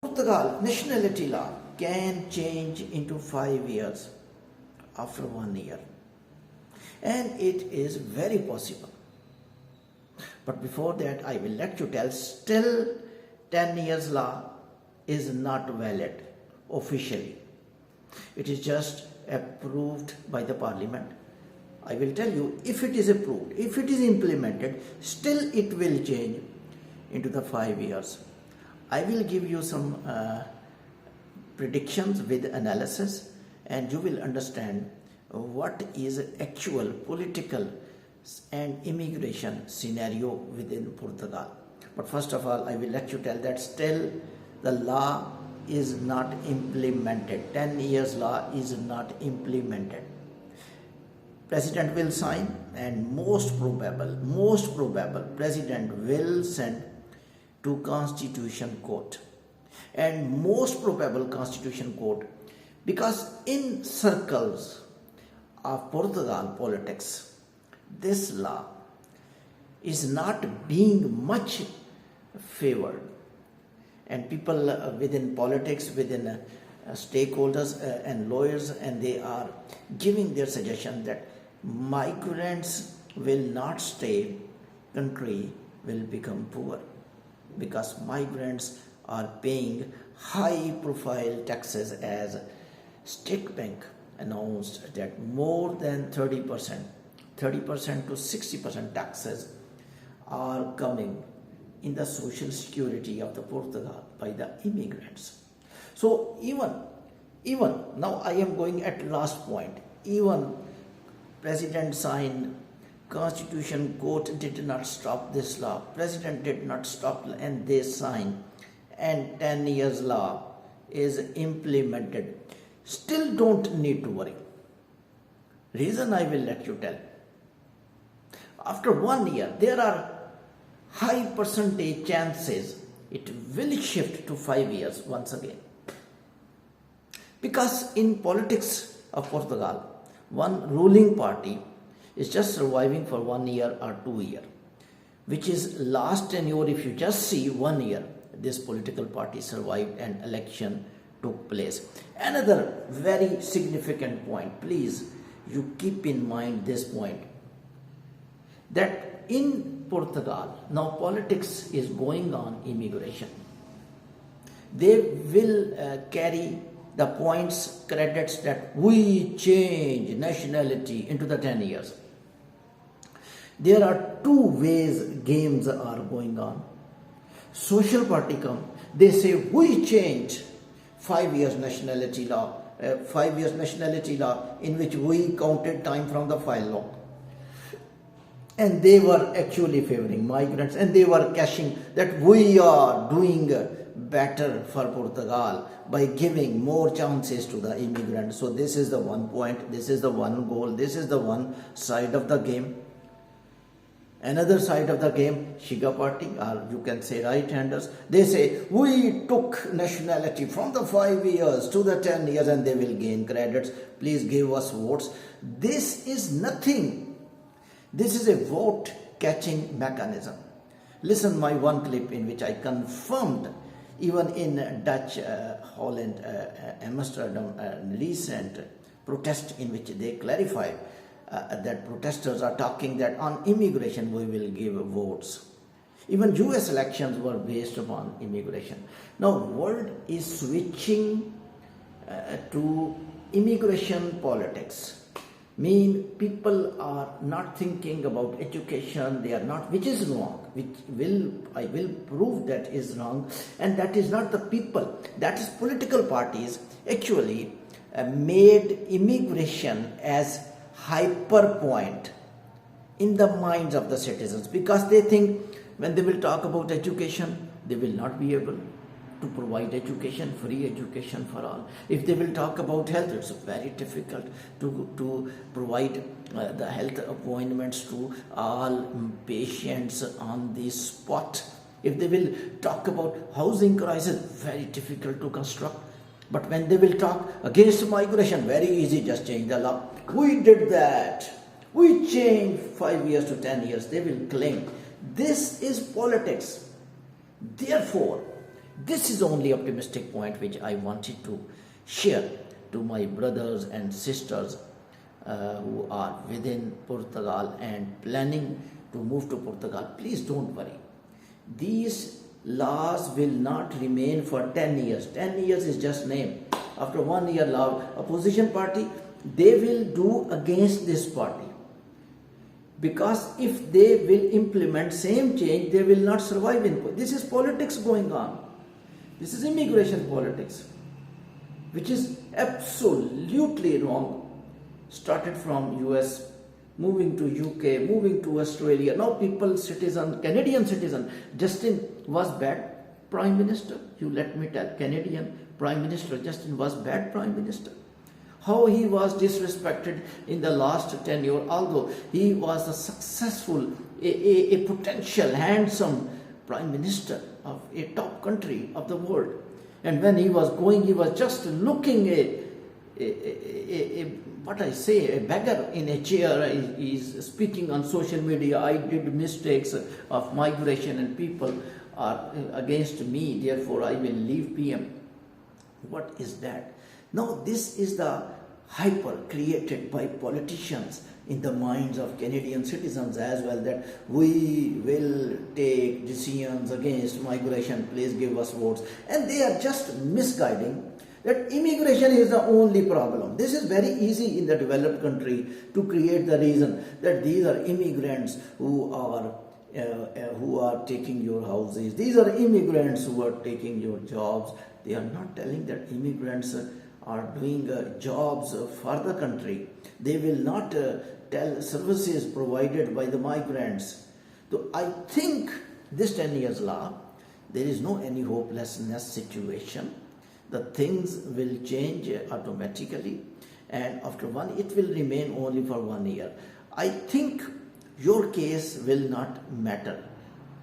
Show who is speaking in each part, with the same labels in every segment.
Speaker 1: Portugal nationality law can change into 5 years after 1 year, and it is very possible. But before that, I will let you tell, still 10 years law is not valid officially. It is just approved by the parliament. I will tell you, if it is approved, if it is implemented, still it will change into the 5 years. I will give you some predictions with analysis, and you will understand what is actual political and immigration scenario within Portugal. But first of all, I will let you tell that still the law is not implemented. 10 years law is not implemented. President will sign, and most probable president will send to Constitution Court, and most probable Constitution Court, because in circles of Portugal politics, this law is not being much favored, and people within politics, within stakeholders and lawyers, and they are giving their suggestion that migrants will not stay, country will become poor, because migrants are paying high profile taxes, as State Bank announced that more than 30% to 60% taxes are coming in the social security of the Portugal by the immigrants. So even now I am going at last point, even President signed, Constitution Court did not stop this law, President did not stop, and they signed, and 10 years law is implemented. Still don't need to worry. Reason I will let you tell. After 1 year, there are high percentage chances it will shift to 5 years once again. Because in politics of Portugal, one ruling party is just surviving for 1 year or 2 years, which is last tenure. If you just see 1 year, this political party survived and election took place. Another very significant point, please, you keep in mind this point, that in Portugal, now politics is going on immigration. They will carry the points, credits that we change nationality into the 10 years. There are two ways games are going on. Social party come, they say we change 5 years nationality law, 5 years nationality law in which we counted time from the file law. And they were actually favoring migrants, and they were cashing that we are doing better for Portugal by giving more chances to the immigrants. So this is the one point, this is the one goal, this is the one side of the game. Another side of the game, Shiga party, or you can say right-handers, they say we took nationality from the 5 years to the 10 years and they will gain credits. Please give us votes. This is nothing. This is a vote catching mechanism. Listen my one clip in which I confirmed, even in Dutch, Holland, Amsterdam, recent protest in which they clarified that protesters are talking that on immigration we will give votes. Even US elections were based upon immigration. Now world is switching to immigration politics. Mean people are not thinking about education, they are not, which is wrong, I will prove that is wrong, and that is not the people, that is political parties actually made immigration as hyper point in the minds of the citizens, because they think when they will talk about education, they will not be able to provide education, free education for all. If they will talk about health, it's very difficult to provide the health appointments to all patients on the spot. If they will talk about housing crisis, very difficult to construct. But when they will talk against migration, very easy, just change the law. We did that. We changed 5 years to 10 years. They will claim. This is politics. Therefore, This is the only optimistic point which I wanted to share to my brothers and sisters who are within Portugal and planning to move to Portugal. Please don't worry. These laws will not remain for 10 years. 10 years is just name. After 1 year law, opposition party, they will do against this party. Because if they will implement same change, they will not survive in. This is politics going on. This is immigration politics, which is absolutely wrong. Started from US, moving to UK, moving to Australia. Now people, Canadian citizen, Justin was bad Prime Minister. You let me tell, Canadian Prime Minister Justin was bad Prime Minister. How he was disrespected in the last tenure, although he was a successful, a potential, handsome Prime Minister of a top country of the world. And when he was going, he was just looking a beggar in a chair. He's speaking on social media. I did mistakes of migration and people are against me, therefore I will leave PM. What is that? Now this is the hyper created by politicians in the minds of Canadian citizens as well, that we will take decisions against migration, please give us votes. And they are just misguiding that immigration is the only problem. This is very easy in the developed country to create the reason that these are immigrants who are taking your houses. These are immigrants who are taking your jobs. They are not telling that immigrants are doing jobs for the country. They will not tell services provided by the migrants. So I think this 10 years law, there is no any hopelessness situation. The things will change automatically, and after it will remain only for 1 year. I think your case will not matter.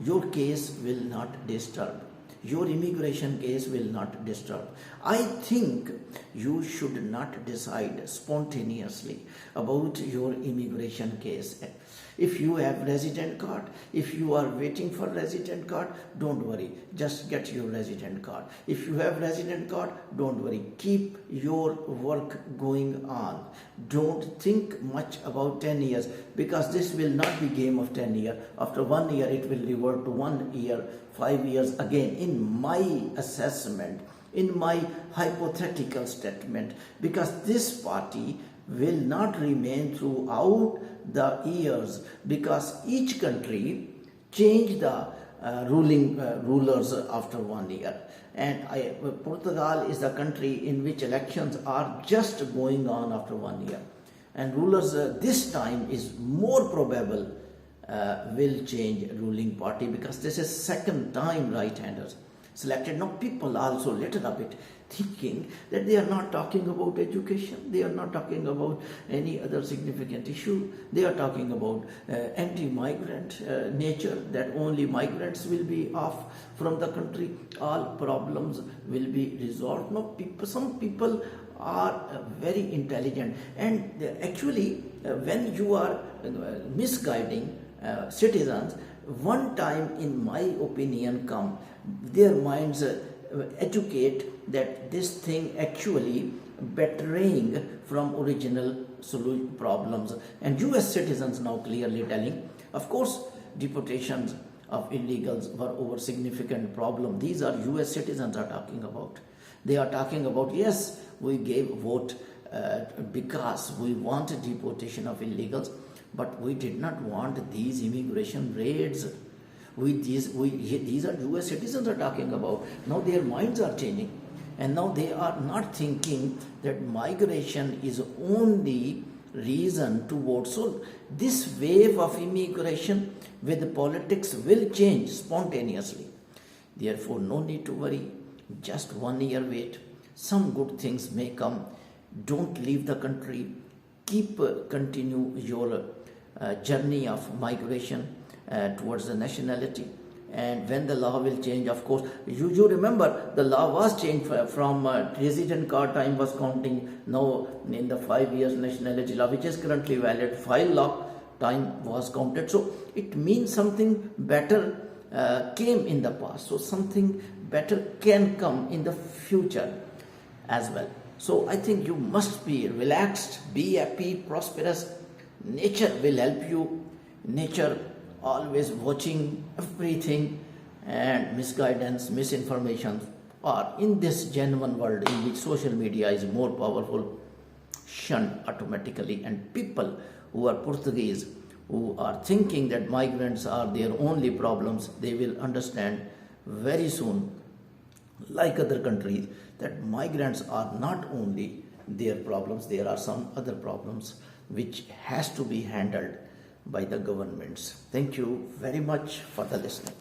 Speaker 1: Your case will not disturb. Your immigration case will not disturb. I think you should not decide spontaneously about your immigration case. If you have resident card, if you are waiting for resident card, don't worry, just get your resident card. If you have resident card, don't worry, keep your work going on. Don't think much about 10 years, because this will not be game of 10 years. After 1 year, it will revert to 1 year, 5 years again, in my assessment, in my hypothetical statement, because this party will not remain throughout the years, because each country changed the rulers after 1 year. And Portugal is the country in which elections are just going on after 1 year. And rulers this time is more probable will change ruling party, because this is second time right-handers selected. Now people also little bit thinking that they are not talking about education, they are not talking about any other significant issue, they are talking about anti-migrant nature, that only migrants will be off from the country, all problems will be resolved. Now some people are very intelligent, and actually when you are misguiding citizens, one time in my opinion come, their minds educate that this thing actually betraying from original problems. And US citizens now clearly telling, of course, deportations of illegals were over significant problem. These are US citizens are talking about. They are talking about, yes, we gave vote because we want deportation of illegals, but we did not want these immigration raids. These are US citizens are talking about. Now their minds are changing, and now they are not thinking that migration is only reason to vote. So this wave of immigration with politics will change spontaneously. Therefore, no need to worry. Just 1 year wait. Some good things may come. Don't leave the country. Continue your journey of migration towards the nationality. And when the law will change, of course, you remember the law was changed from resident card time was counting. Now in the 5 years nationality law, which is currently valid, file law time was counted. So it means something better came in the past, so something better can come in the future as well. So I think you must be relaxed, be happy, prosperous. Nature will help you. Nature always watching everything, and misguidance, misinformation are in this genuine world in which social media is more powerful, shunned automatically. And people who are Portuguese, who are thinking that migrants are their only problems, they will understand very soon, like other countries, that migrants are not only their problems, there are some other problems which has to be handled by the governments. Thank you very much for the listening.